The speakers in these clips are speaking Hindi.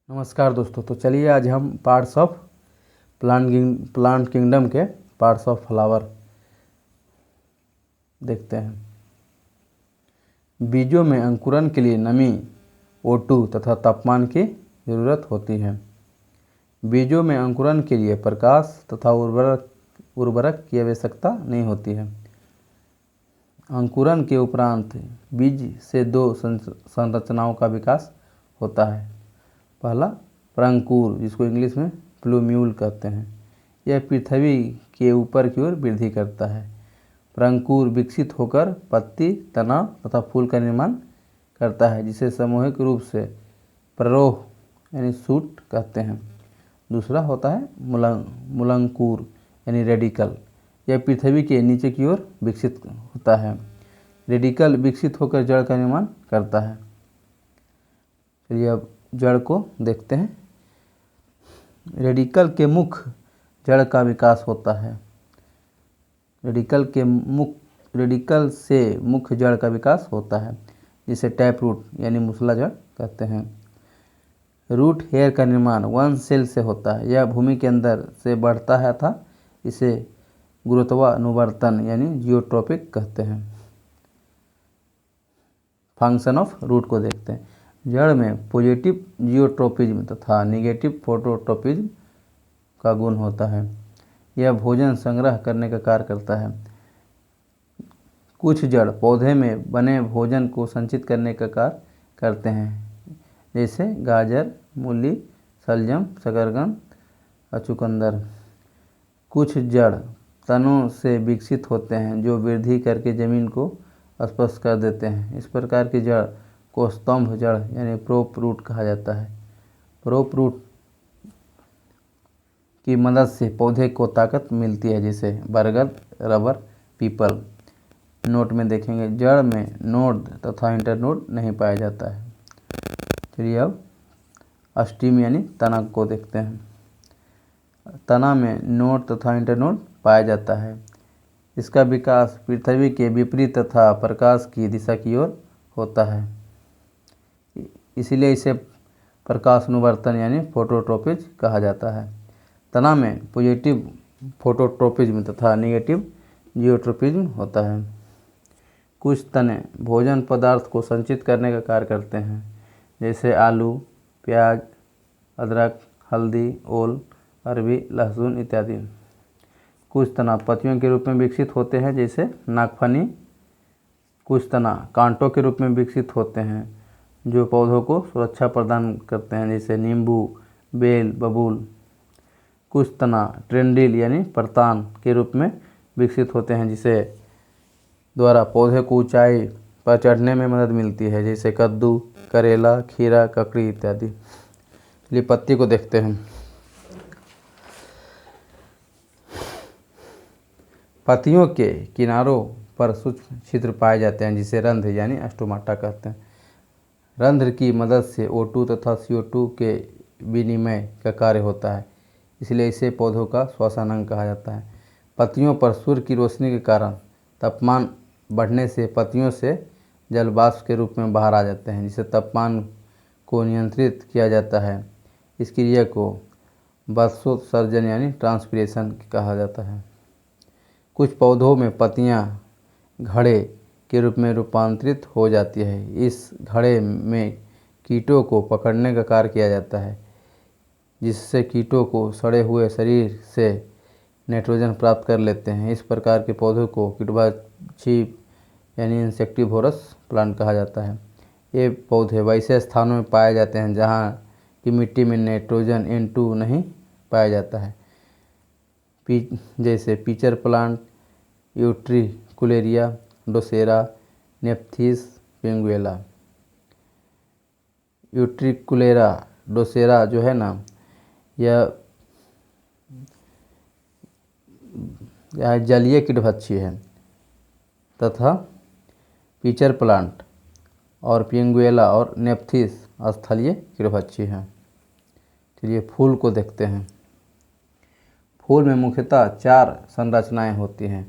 नमस्कार दोस्तों। तो चलिए आज हम पार्ट्स ऑफ प्लांट किंगडम के पार्ट्स ऑफ फ्लावर देखते हैं। बीजों में अंकुरण के लिए नमी, O2 तथा तापमान की ज़रूरत होती है। बीजों में अंकुरण के लिए प्रकाश तथा उर्वरक की आवश्यकता नहीं होती है। अंकुरण के उपरांत बीज से दो संरचनाओं का विकास होता है। पहला प्रंकुर, जिसको इंग्लिश में प्लूम्यूल कहते हैं, यह पृथ्वी के ऊपर की ओर वृद्धि करता है। प्रंकुर विकसित होकर पत्ती, तना तथा फूल का निर्माण करता है, जिसे सामूहिक रूप से प्ररोह यानी शूट कहते हैं। दूसरा होता है मूलांकुर यानी रेडिकल, यह पृथ्वी के नीचे की ओर विकसित होता है। रेडिकल विकसित होकर जड़ का निर्माण करता है। चलिए अब जड़ को देखते हैं। रेडिकल के मुख्य जड़ का विकास होता है। रेडिकल से मुख्य जड़ का विकास होता है, जिसे टैप रूट यानी मूसला जड़ कहते हैं। रूट हेयर का निर्माण वन सेल से होता है। यह भूमि के अंदर से बढ़ता है था। इसे गुरुत्वानुवर्तन यानी जियोट्रॉपिक कहते हैं। फंक्शन ऑफ रूट को देखते हैं। जड़ में पॉजिटिव जियोट्रोपिज्म तथा नेगेटिव फोटोट्रोपिज्म का गुण होता है। यह भोजन संग्रह करने का कार्य करता है। कुछ जड़ पौधे में बने भोजन को संचित करने का कार्य करते हैं, जैसे गाजर, मूली, शलजम, शकरकंद और चुकंदर। कुछ जड़ तनों से विकसित होते हैं, जो वृद्धि करके जमीन को स्पर्श कर देते हैं। इस प्रकार की जड़ को स्तंभ जड़ यानी प्रोप रूट कहा जाता है। प्रोप रूट की मदद से पौधे को ताकत मिलती है, जैसे बरगद, रबर, पीपल। नोट में देखेंगे, जड़ में नोड तथा इंटरनोड नहीं पाया जाता है। चलिए अब स्टीम यानी तना को देखते हैं। तना में नोड तथा इंटरनोड पाया जाता है। इसका विकास पृथ्वी के विपरीत तथा प्रकाश की दिशा की ओर होता है, इसीलिए इसे प्रकाशानुवर्तन यानी फोटोट्रोपिज्म कहा जाता है। तना में पॉजिटिव फोटोट्रोपिज्म तथा नेगेटिव जियोट्रोपिज्म होता है। कुछ तने भोजन पदार्थ को संचित करने का कार्य करते हैं, जैसे आलू, प्याज, अदरक, हल्दी, ओल, अरबी, लहसुन इत्यादि। कुछ तना पत्तियों के रूप में विकसित होते हैं, जैसे नागफनी। कुछ तना कांटों के रूप में विकसित होते हैं, जो पौधों को सुरक्षा प्रदान करते हैं, जैसे नींबू, बेल, बबूल। कुछ तना ट्रेंडिल यानी परतान के रूप में विकसित होते हैं, जिसे द्वारा पौधे को ऊंचाई पर चढ़ने में मदद मिलती है, जैसे कद्दू, करेला, खीरा, ककड़ी इत्यादि। चलिए पत्ती को देखते हैं। पत्तियों के किनारों पर सूक्ष्म छिद्र पाए जाते हैं, जिसे रंध्र यानी स्टोमाटा कहते हैं। रंध्र की मदद से O2 तथा CO2 के विनिमय का कार्य होता है, इसलिए इसे पौधों का श्वसन अंग कहा जाता है। पत्तियों पर सूर्य की रोशनी के कारण तापमान बढ़ने से पत्तियों से जल वाष्प के रूप में बाहर आ जाते हैं, जिससे तापमान को नियंत्रित किया जाता है। इस क्रिया को बाष्पोत्सर्जन यानी ट्रांसपिरेशन कहा जाता है। कुछ पौधों में पत्तियां घड़े के रूप में रूपांतरित हो जाती है। इस घड़े में कीटों को पकड़ने का कार्य किया जाता है, जिससे कीटों को सड़े हुए शरीर से नाइट्रोजन प्राप्त कर लेते हैं। इस प्रकार के पौधों को कीटबाची यानी इंसेक्टिवोरस प्लांट कहा जाता है। ये पौधे वैसे स्थानों में पाए जाते हैं जहाँ की मिट्टी में नाइट्रोजन N2 नहीं पाया जाता है, जैसे पीचर प्लांट, यूट्रिकुलेरिया, डोसेरा, नेप्थीस, पिंगुएला। यूट्रिकुलेरा डोसेरा जो है ना, यह जलीय कीटभक्षी है, तथा पीचर प्लांट और पिंगुएला और नेप्थीस स्थलीय कीटभक्षी हैं। चलिए फूल को देखते हैं। फूल में मुख्यतः 4 संरचनाएं होती हैं।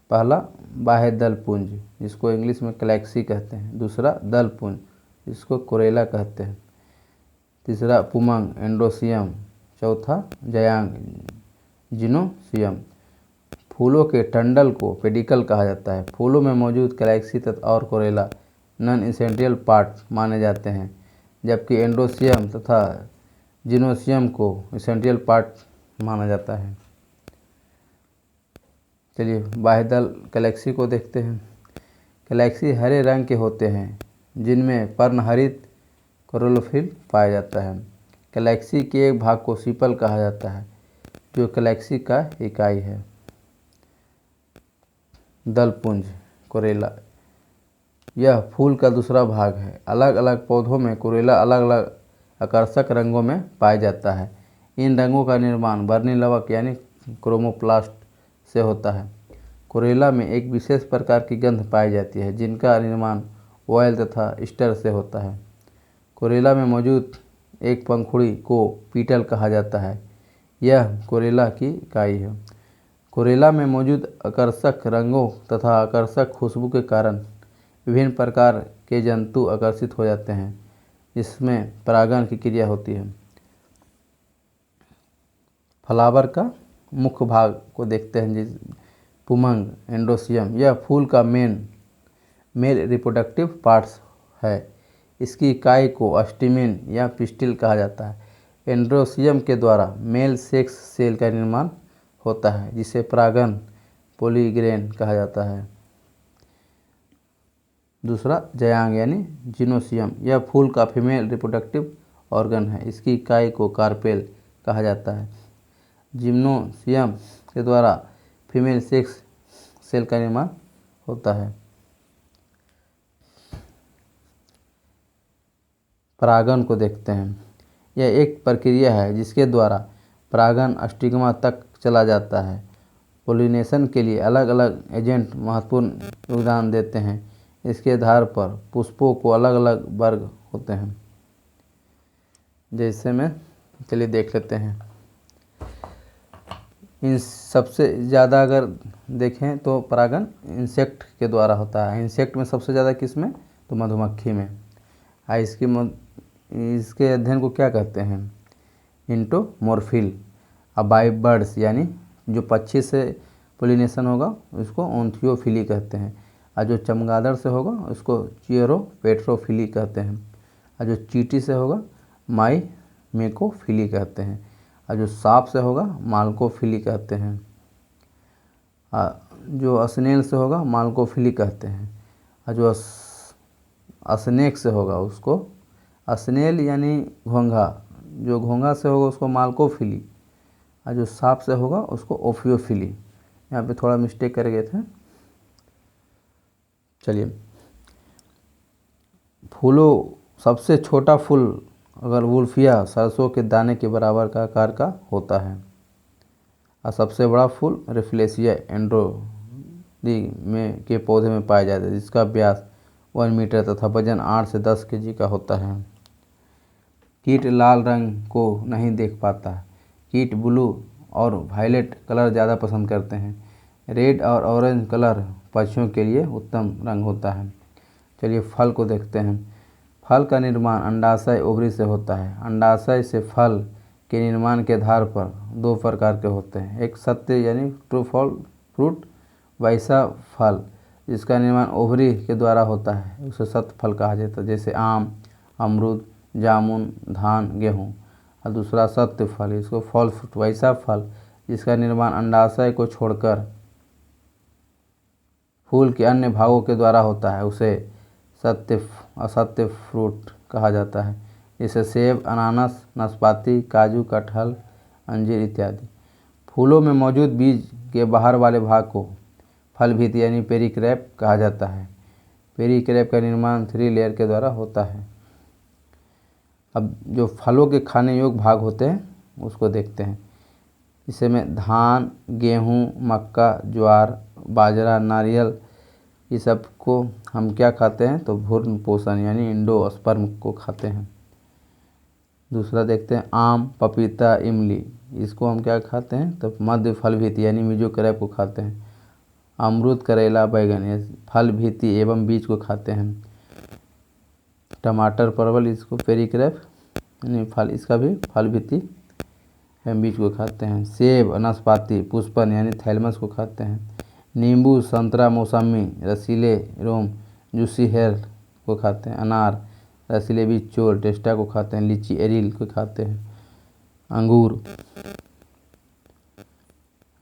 पहला बाह्य दल पुंज, जिसको इंग्लिश में क्लैक्सी कहते हैं। दूसरा दल पुंज, जिसको कोरेला कहते हैं। तीसरा पुमंग एंड्रोसियम, चौथा जयांग जिनोसियम। फूलों के टंडल को पेडिकल कहा जाता है। फूलों में मौजूद कैलेक्सी तथा और कोरेला नॉन एसेंशियल पार्ट माने जाते हैं, जबकि एंड्रोसियम तथा जिनोसियम को एसेंशियल पार्ट माना जाता है। चलिए बाह्यदल कैलेक्सी को देखते हैं। कैलेक्सी हरे रंग के होते हैं जिनमें पर्णहरित क्लोरोफिल पाया जाता है। कैलेक्सी के एक भाग को सीपल कहा जाता है, जो कैलेक्सी का इकाई है। दलपुंज कोरेला, यह फूल का दूसरा भाग है। अलग अलग पौधों में कोरेला अलग अलग आकर्षक रंगों में पाया जाता है। इन रंगों का निर्माण वर्णी लवक यानी क्रोमोप्लास्ट से होता है। कोरेला में एक विशेष प्रकार की गंध पाई जाती है जिनका निर्माण ऑयल तथा स्टर से होता है। कोरेला में मौजूद एक पंखुड़ी को पीटल कहा जाता है। यह कोरेला की इकाई है। कोरेला में मौजूद आकर्षक रंगों तथा आकर्षक खुशबू के कारण विभिन्न प्रकार के जंतु आकर्षित हो जाते हैं, जिसमें परागण की क्रिया होती है। फ्लावर का मुख्य भाग को देखते हैं, जिस पुमंग एंड्रोसियम, यह फूल का मेल रिप्रोडक्टिव पार्ट्स है। इसकी इकाई को स्टिमेन या पिस्टिल कहा जाता है। एंड्रोसियम के द्वारा मेल सेक्स सेल का निर्माण होता है, जिसे परागण पॉलीगेन कहा जाता है। दूसरा जयांग यानी जिनोसियम, यह फूल का फीमेल रिप्रोडक्टिव ऑर्गन है। इसकी इकाई को कार्पेल कहा जाता है। जिम्नोसियम के द्वारा फीमेल सेक्स सेल का निर्माण होता है। परागण को देखते हैं। यह एक प्रक्रिया है जिसके द्वारा परागण स्टिग्मा तक चला जाता है। पोलिनेशन के लिए अलग अलग एजेंट महत्वपूर्ण योगदान देते हैं। इसके आधार पर पुष्पों को अलग अलग वर्ग होते हैं, जैसे में चलिए देख लेते हैं। इन सबसे ज़्यादा अगर देखें तो परागण इंसेक्ट के द्वारा होता है। इंसेक्ट में सबसे ज़्यादा किस में, तो मधुमक्खी में। इसके अध्ययन को क्या कहते हैं, इंटोमॉर्फिल। बाई बर्ड्स यानी जो पक्षी से पोलिनेशन होगा उसको ओंथियोफिली कहते हैं, और जो चमगादड़ से होगा उसको चियरोपेट्रोफिली कहते हैं, और जो चींटी से होगा माइमेकोफिली कहते हैं, और जो सांप से होगा माल्कोफिली कहते हैं, जो स्नेल से होगा माल्कोफिली कहते हैं, और जो स्नेक से होगा उसको स्नेल यानी घोंघा, जो घोंघा से होगा उसको माल्कोफिली, और जो सांप से होगा उसको ओफियोफिली। यहाँ पे थोड़ा मिस्टेक कर गए थे। चलिए, फूलों सबसे छोटा फूल अगर वुल्फिया सरसों के दाने के बराबर का आकार का होता है, और सबसे बड़ा फूल रेफ्लेसिया एंड्रोडी में के पौधे में पाया जाता है, जिसका व्यास 1 मीटर तथा वजन 8 से 10 केजी का होता है। कीट लाल रंग को नहीं देख पाता। कीट ब्लू और वायलेट कलर ज़्यादा पसंद करते हैं। रेड और ऑरेंज कलर पक्षियों के लिए उत्तम रंग होता है। चलिए फल को देखते हैं। फल का निर्माण अंडाशय ओवरी से होता है। अंडाशय से फल के निर्माण के आधार पर 2 प्रकार के होते हैं। एक सत्य यानी ट्रू फ्रूट, वैसा फल जिसका निर्माण ओवरी के द्वारा होता है उसे सत्य फल कहा जाता है, जैसे आम, अमरूद, जामुन, धान, गेहूँ। और दूसरा सत्य फल, इसको फॉल फ्रूट, वैसा फल जिसका निर्माण अंडाशय को छोड़कर फूल के अन्य भागों के द्वारा होता है, उसे असत्य फ्रूट कहा जाता है, जैसे सेब, अनानास, नाशपाती, काजू, कटहल, अंजीर इत्यादि। फूलों में मौजूद बीज के बाहर वाले भाग को फल भीति यानी पेरिक्रैप कहा जाता है। पेरिक्रैप का निर्माण 3 लेयर के द्वारा होता है। अब जो फलों के खाने योग्य भाग होते हैं उसको देखते हैं। इसमें धान, गेहूँ, मक्का, ज्वार, बाजरा, नारियल, ये सब को हम क्या खाते हैं, तो भ्रूण पोषण यानी इंडोस्पर्म को खाते हैं। दूसरा देखते हैं आम, पपीता, इमली, इसको हम क्या खाते हैं, तो मध्य फल भीति यानी मेसोकैरियोट को खाते हैं। अमरूद, करेला, बैगन, ये फल भीति एवं बीज को खाते हैं। टमाटर, परवल, इसको पेरिक्रैप यानी फल, इसका भी फल भित्ति बीज को खाते हैं। सेब, नाशपाती, पुष्पन यानी थैलमस को खाते हैं। नींबू, संतरा, मौसमी, रसीले रोम जूसी हेयर को खाते हैं। अनार, रसीले बीज चोल टेस्टा को खाते हैं। लीची, एरिल को खाते हैं। अंगूर,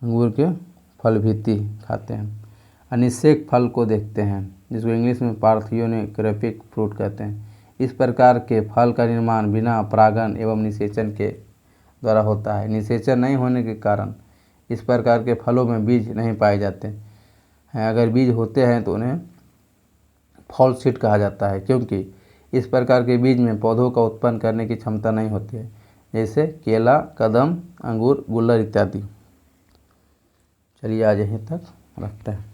अंगूर के फल भित्ति खाते हैं। अनिषेक फल को देखते हैं, जिसको इंग्लिश में पार्थियोनेक्रोपिक फ्रूट कहते हैं। इस प्रकार के फल का निर्माण बिना परागण एवं निषेचन के द्वारा होता है। निषेचन नहीं होने के कारण इस प्रकार के फलों में बीज नहीं पाए जाते हैं। अगर बीज होते हैं तो उन्हें फॉल्स सीड कहा जाता है, क्योंकि इस प्रकार के बीज में पौधों का उत्पन्न करने की क्षमता नहीं होती है, जैसे केला, कदम, अंगूर, गुल्लर इत्यादि। चलिए आज यहीं तक रखते हैं।